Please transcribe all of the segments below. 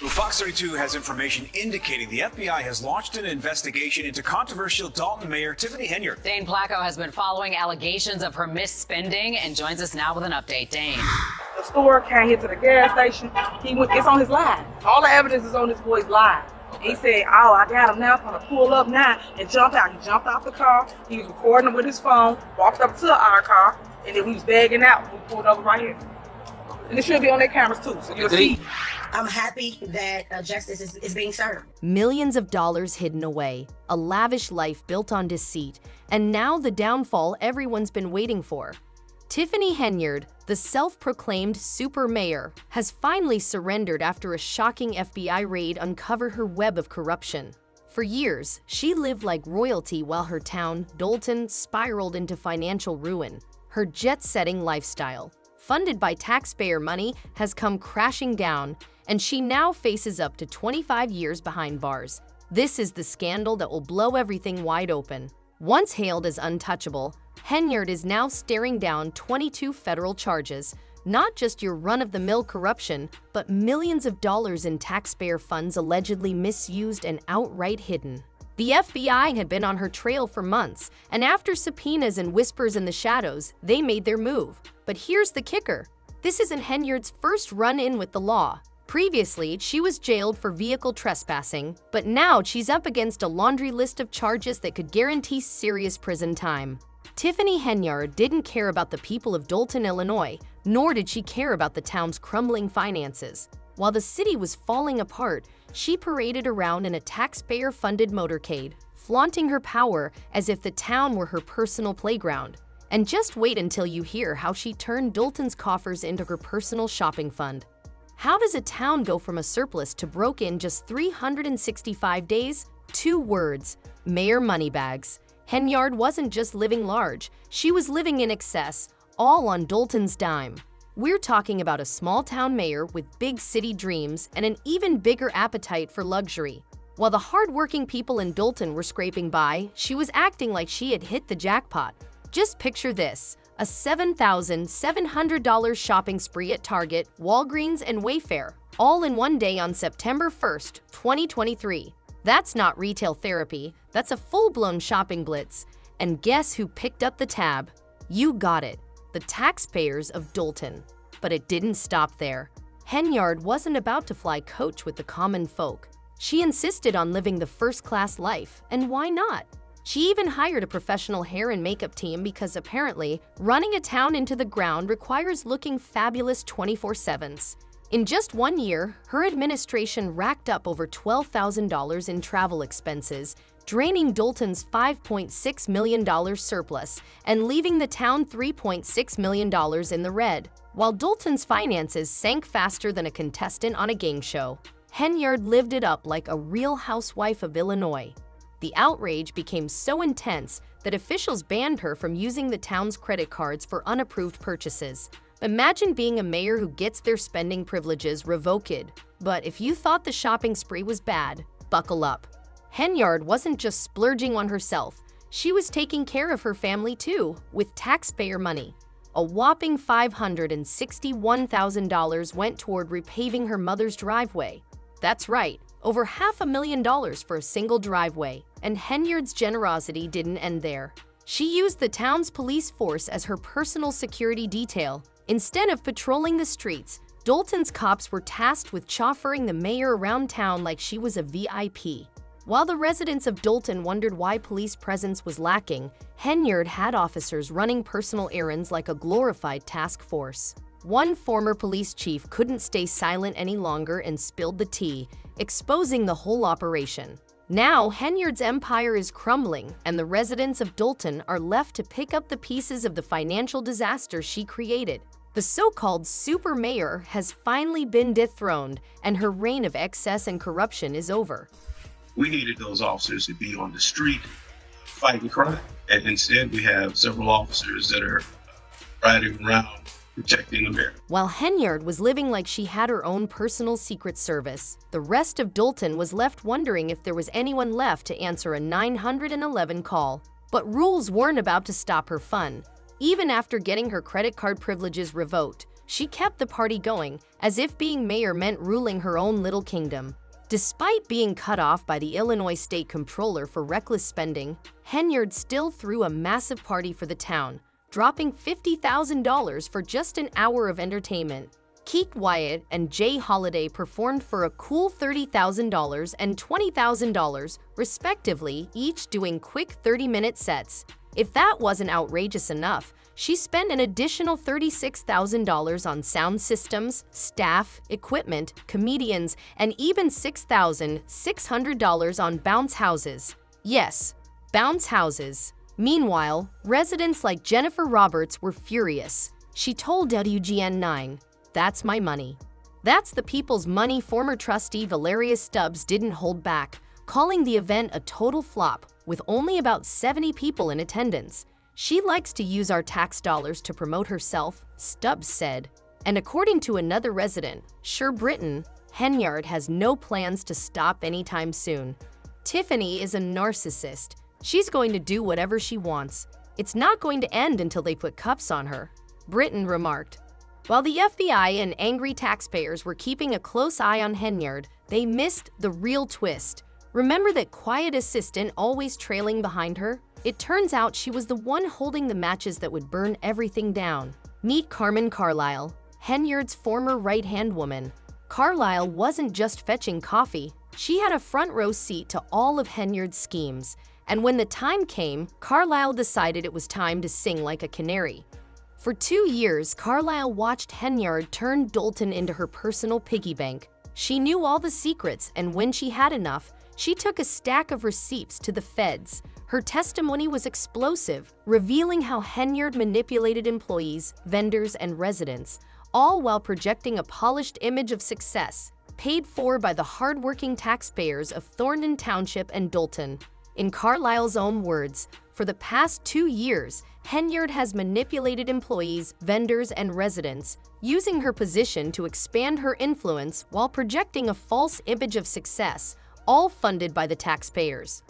Well, Fox 32 has information indicating the FBI has launched an investigation into controversial Dalton Mayor Tiffany Henyard. Dane Placco has been following allegations of her misspending and joins us now with an update. Dane. The store came here to the gas station. It's on his live. All the evidence is on this boy's live. He said, "Oh, I got him now. I'm gonna pull up now," and jumped out. He jumped off the car. He was recording it with his phone. Walked up to our car, and then we was bagging out. We pulled over right here. And it should be on their cameras too, so you'll see. I'm happy that justice is being served. Millions of dollars hidden away, a lavish life built on deceit, and now the downfall everyone's been waiting for. Tiffany Henyard, the self-proclaimed super mayor, has finally surrendered after a shocking FBI raid uncovered her web of corruption. For years, she lived like royalty while her town, Dalton, spiraled into financial ruin. Her jet-setting lifestyle, funded by taxpayer money, has come crashing down, and she now faces up to 25 years behind bars. This is the scandal that will blow everything wide open. Once hailed as untouchable, Henyard is now staring down 22 federal charges, not just your run-of-the-mill corruption, but millions of dollars in taxpayer funds allegedly misused and outright hidden. The FBI had been on her trail for months, and after subpoenas and whispers in the shadows, they made their move. But here's the kicker. This isn't Henyard's first run-in with the law. Previously, she was jailed for vehicle trespassing, but now she's up against a laundry list of charges that could guarantee serious prison time. Tiffany Henyard didn't care about the people of Dalton, Illinois, nor did she care about the town's crumbling finances. While the city was falling apart, she paraded around in a taxpayer-funded motorcade, flaunting her power as if the town were her personal playground. And just wait until you hear how she turned Dalton's coffers into her personal shopping fund. How does a town go from a surplus to broke in just 365 days? 2 words: Mayor Moneybags. Henyard wasn't just living large, she was living in excess, all on Dalton's dime. We're talking about a small-town mayor with big city dreams and an even bigger appetite for luxury. While the hard-working people in Dalton were scraping by, she was acting like she had hit the jackpot. Just picture this: a $7,700 shopping spree at Target, Walgreens, and Wayfair, all in one day on September 1st, 2023. That's not retail therapy, that's a full-blown shopping blitz. And guess who picked up the tab? You got it, the taxpayers of Dalton. But it didn't stop there. Henyard wasn't about to fly coach with the common folk. She insisted on living the first-class life, and why not? She even hired a professional hair and makeup team because apparently, running a town into the ground requires looking fabulous 24/7s. In just 1 year, her administration racked up over $12,000 in travel expenses, draining Dalton's $5.6 million surplus and leaving the town $3.6 million in the red. While Dalton's finances sank faster than a contestant on a game show, Henyard lived it up like a real housewife of Illinois. The outrage became so intense that officials banned her from using the town's credit cards for unapproved purchases. Imagine being a mayor who gets their spending privileges revoked. But if you thought the shopping spree was bad, buckle up. Henyard wasn't just splurging on herself, she was taking care of her family too, with taxpayer money. A whopping $561,000 went toward repaving her mother's driveway. That's right, over $500,000 for a single driveway. And Henyard's generosity didn't end there. She used the town's police force as her personal security detail. Instead of patrolling the streets, Dalton's cops were tasked with chauffeuring the mayor around town like she was a VIP. While the residents of Dalton wondered why police presence was lacking, Henyard had officers running personal errands like a glorified task force. One former police chief couldn't stay silent any longer and spilled the tea, exposing the whole operation. Now, Henyard's empire is crumbling, and the residents of Dalton are left to pick up the pieces of the financial disaster she created. The so-called super mayor has finally been dethroned, and her reign of excess and corruption is over. We needed those officers to be on the street fighting crime, and instead we have several officers that are riding around protecting America. While Henyard was living like she had her own personal secret service, the rest of Dalton was left wondering if there was anyone left to answer a 911 call. But rules weren't about to stop her fun. Even after getting her credit card privileges revoked, She kept the party going, as if being mayor meant ruling her own little kingdom. Despite being cut off by the Illinois State Comptroller for reckless spending, Henyard still threw a massive party for the town, dropping $50,000 for just an hour of entertainment. Keith Wyatt and Jay Holiday performed for a cool $30,000 and $20,000, respectively, each doing quick 30-minute sets. If that wasn't outrageous enough, she spent an additional $36,000 on sound systems, staff, equipment, comedians, and even $6,600 on bounce houses. Yes, bounce houses. Meanwhile, residents like Jennifer Roberts were furious. She told WGN9, "That's my money." That's the people's money. Former trustee Valeria Stubbs didn't hold back, calling the event a total flop, with only about 70 people in attendance. "She likes to use our tax dollars to promote herself," Stubbs said. And according to another resident, Sher Britton, Henyard has no plans to stop anytime soon. "Tiffany is a narcissist. She's going to do whatever she wants. It's not going to end until they put cuffs on her," Britton remarked. While the FBI and angry taxpayers were keeping a close eye on Henyard, they missed the real twist. Remember that quiet assistant always trailing behind her? It turns out she was the one holding the matches that would burn everything down. Meet Carmen Carlisle, Henyard's former right-hand woman. Carlisle wasn't just fetching coffee. She had a front row seat to all of Henyard's schemes. And when the time came, Carlisle decided it was time to sing like a canary. For 2 years, Carlisle watched Henyard turn Dalton into her personal piggy bank. She knew all the secrets, and when she had enough, she took a stack of receipts to the feds. Her testimony was explosive, revealing how Henyard manipulated employees, vendors, and residents, all while projecting a polished image of success, paid for by the hardworking taxpayers of Thornton Township and Dalton. In Carlisle's own words, "For the past 2 years, Henyard has manipulated employees, vendors, and residents, using her position to expand her influence while projecting a false image of success, all funded by the taxpayers."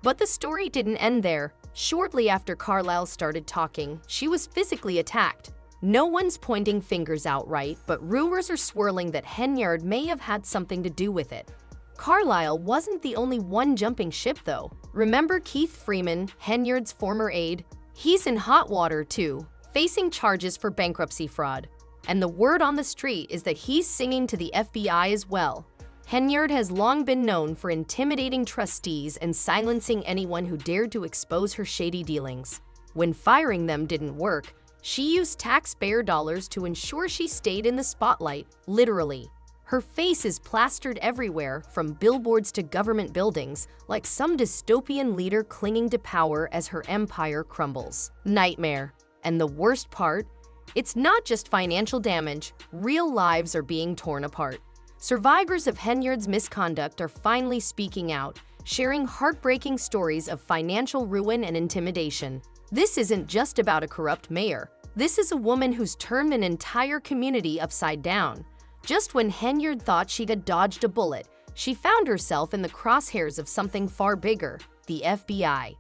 But the story didn't end there. Shortly after Carlisle started talking, she was physically attacked. No one's pointing fingers outright, but rumors are swirling that Henyard may have had something to do with it. Carlisle wasn't the only one jumping ship, though. Remember Keith Freeman, Henyard's former aide? He's in hot water, too, facing charges for bankruptcy fraud. And the word on the street is that he's singing to the FBI as well. Henyard has long been known for intimidating trustees and silencing anyone who dared to expose her shady dealings. When firing them didn't work, she used taxpayer dollars to ensure she stayed in the spotlight, literally. Her face is plastered everywhere, from billboards to government buildings, like some dystopian leader clinging to power as her empire crumbles. Nightmare. And the worst part? It's not just financial damage. Real lives are being torn apart. Survivors of Henyard's misconduct are finally speaking out, sharing heartbreaking stories of financial ruin and intimidation. This isn't just about a corrupt mayor. This is a woman who's turned an entire community upside down. Just when Henyard thought she had dodged a bullet, she found herself in the crosshairs of something far bigger, the FBI.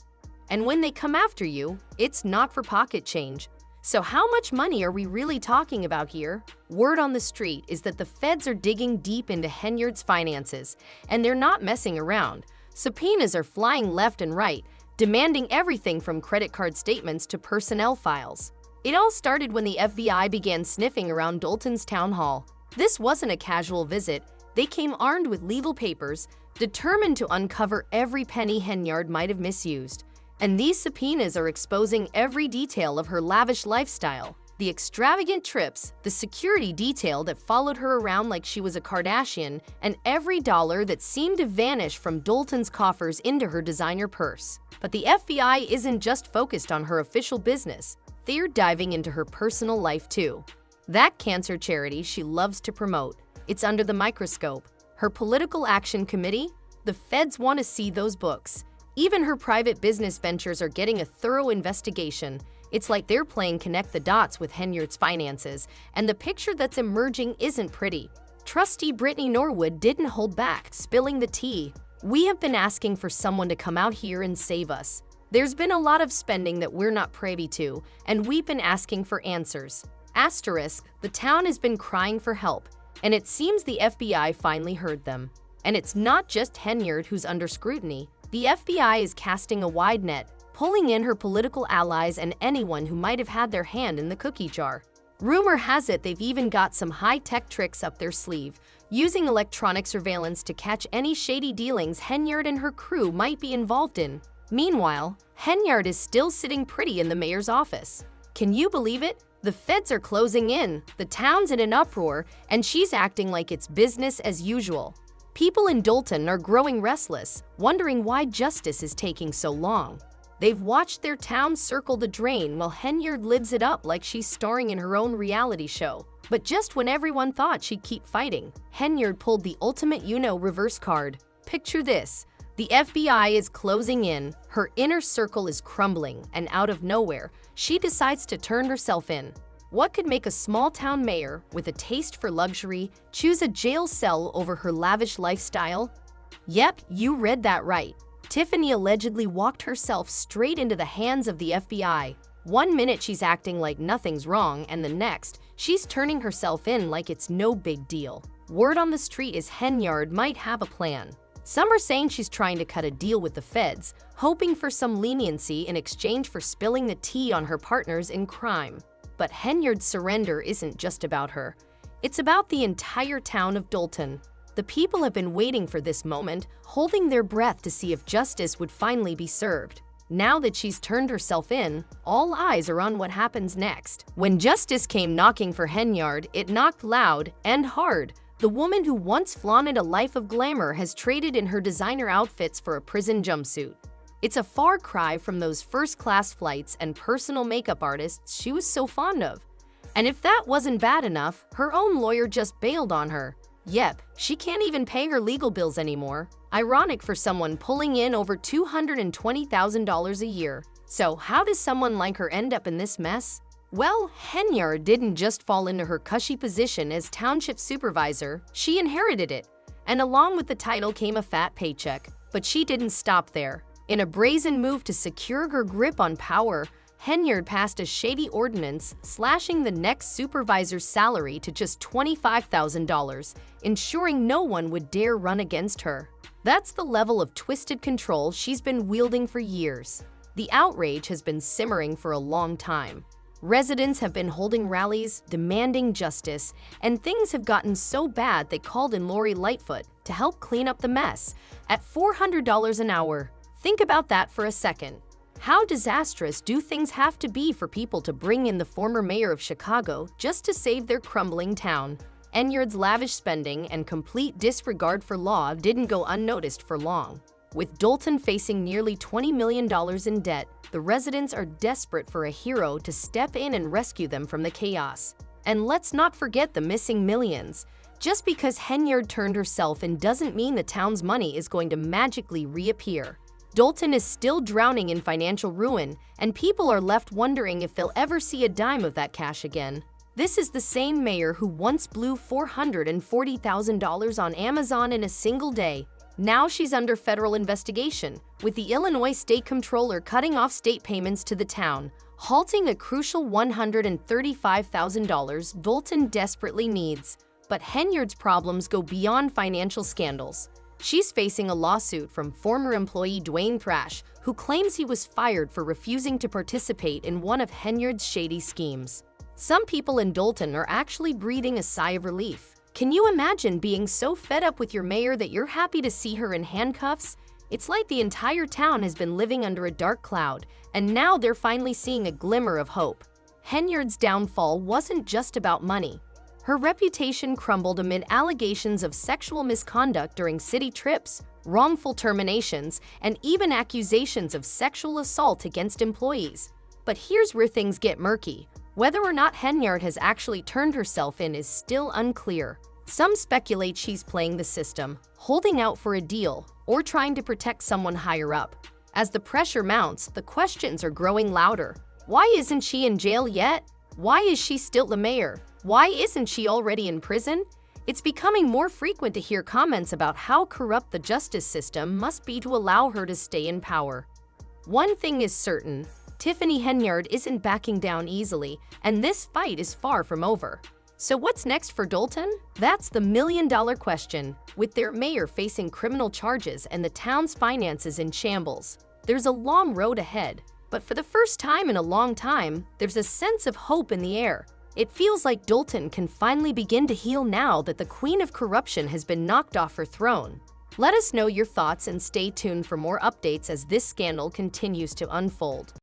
And when they come after you, it's not for pocket change. So how much money are we really talking about here? Word on the street is that the feds are digging deep into Henyard's finances, and they're not messing around. Subpoenas are flying left and right, demanding everything from credit card statements to personnel files. It all started when the FBI began sniffing around Dalton's town hall. This wasn't a casual visit. They came armed with legal papers, determined to uncover every penny Henyard might have misused. And these subpoenas are exposing every detail of her lavish lifestyle. The extravagant trips, the security detail that followed her around like she was a Kardashian, and every dollar that seemed to vanish from Dalton's coffers into her designer purse. But the FBI isn't just focused on her official business. They're diving into her personal life too. That cancer charity she loves to promote, it's under the microscope. Her political action committee? The feds want to see those books. Even her private business ventures are getting a thorough investigation. It's like they're playing connect the dots with Henyard's finances, and the picture that's emerging isn't pretty. Trustee Brittany Norwood didn't hold back, spilling the tea. "We have been asking for someone to come out here and save us. There's been a lot of spending that we're not privy to, and we've been asking for answers. Asterisk, the town has been crying for help, and it seems the FBI finally heard them. And it's not just Henyard who's under scrutiny. The FBI is casting a wide net, pulling in her political allies and anyone who might have had their hand in the cookie jar. Rumor has it they've even got some high-tech tricks up their sleeve, using electronic surveillance to catch any shady dealings Henyard and her crew might be involved in. Meanwhile, Henyard is still sitting pretty in the mayor's office. Can you believe it? The feds are closing in, the town's in an uproar, and she's acting like it's business as usual. People in Dolton are growing restless, wondering why justice is taking so long. They've watched their town circle the drain while Henyard lives it up like she's starring in her own reality show. But just when everyone thought she'd keep fighting, Henyard pulled the ultimate reverse card. Picture this. The FBI is closing in, her inner circle is crumbling, and out of nowhere, she decides to turn herself in. What could make a small-town mayor with a taste for luxury choose a jail cell over her lavish lifestyle? Yep, you read that right. Tiffany allegedly walked herself straight into the hands of the FBI. One minute she's acting like nothing's wrong, and the next, she's turning herself in like it's no big deal. Word on the street is Henyard might have a plan. Some are saying she's trying to cut a deal with the feds, hoping for some leniency in exchange for spilling the tea on her partners in crime. But Henyard's surrender isn't just about her. It's about the entire town of Dolton. The people have been waiting for this moment, holding their breath to see if justice would finally be served. Now that she's turned herself in, all eyes are on what happens next. When justice came knocking for Henyard, it knocked loud and hard. The woman who once flaunted a life of glamour has traded in her designer outfits for a prison jumpsuit. It's a far cry from those first-class flights and personal makeup artists she was so fond of. And if that wasn't bad enough, her own lawyer just bailed on her. Yep, she can't even pay her legal bills anymore. Ironic for someone pulling in over $220,000 a year. So how does someone like her end up in this mess? Well, Henyard didn't just fall into her cushy position as township supervisor, she inherited it. And along with the title came a fat paycheck. But she didn't stop there. In a brazen move to secure her grip on power, Henyard passed a shady ordinance slashing the next supervisor's salary to just $25,000, ensuring no one would dare run against her. That's the level of twisted control she's been wielding for years. The outrage has been simmering for a long time. Residents have been holding rallies, demanding justice, and things have gotten so bad they called in Lori Lightfoot to help clean up the mess at $400 an hour. Think about that for a second. How disastrous do things have to be for people to bring in the former mayor of Chicago just to save their crumbling town? Henyard's lavish spending and complete disregard for law didn't go unnoticed for long. With Dolton facing nearly $20 million in debt, the residents are desperate for a hero to step in and rescue them from the chaos. And let's not forget the missing millions. Just because Henyard turned herself in doesn't mean the town's money is going to magically reappear. Dolton is still drowning in financial ruin, and people are left wondering if they'll ever see a dime of that cash again. This is the same mayor who once blew $440,000 on Amazon in a single day. Now she's under federal investigation, with the Illinois State Comptroller cutting off state payments to the town, halting a crucial $135,000 Dolton desperately needs. But Henyard's problems go beyond financial scandals. She's facing a lawsuit from former employee Dwayne Thrash, who claims he was fired for refusing to participate in one of Henyard's shady schemes. Some people in Dolton are actually breathing a sigh of relief. Can you imagine being so fed up with your mayor that you're happy to see her in handcuffs? It's like the entire town has been living under a dark cloud, and now they're finally seeing a glimmer of hope. Henyard's downfall wasn't just about money. Her reputation crumbled amid allegations of sexual misconduct during city trips, wrongful terminations, and even accusations of sexual assault against employees. But here's where things get murky. Whether or not Henyard has actually turned herself in is still unclear. Some speculate she's playing the system, holding out for a deal, or trying to protect someone higher up. As the pressure mounts, the questions are growing louder. Why isn't she in jail yet? Why is she still the mayor? Why isn't she already in prison? It's becoming more frequent to hear comments about how corrupt the justice system must be to allow her to stay in power. One thing is certain, Tiffany Henyard isn't backing down easily, and this fight is far from over. So what's next for Dolton? That's the million-dollar question. With their mayor facing criminal charges and the town's finances in shambles, there's a long road ahead. But for the first time in a long time, there's a sense of hope in the air. It feels like Dolton can finally begin to heal now that the queen of corruption has been knocked off her throne. Let us know your thoughts and stay tuned for more updates as this scandal continues to unfold.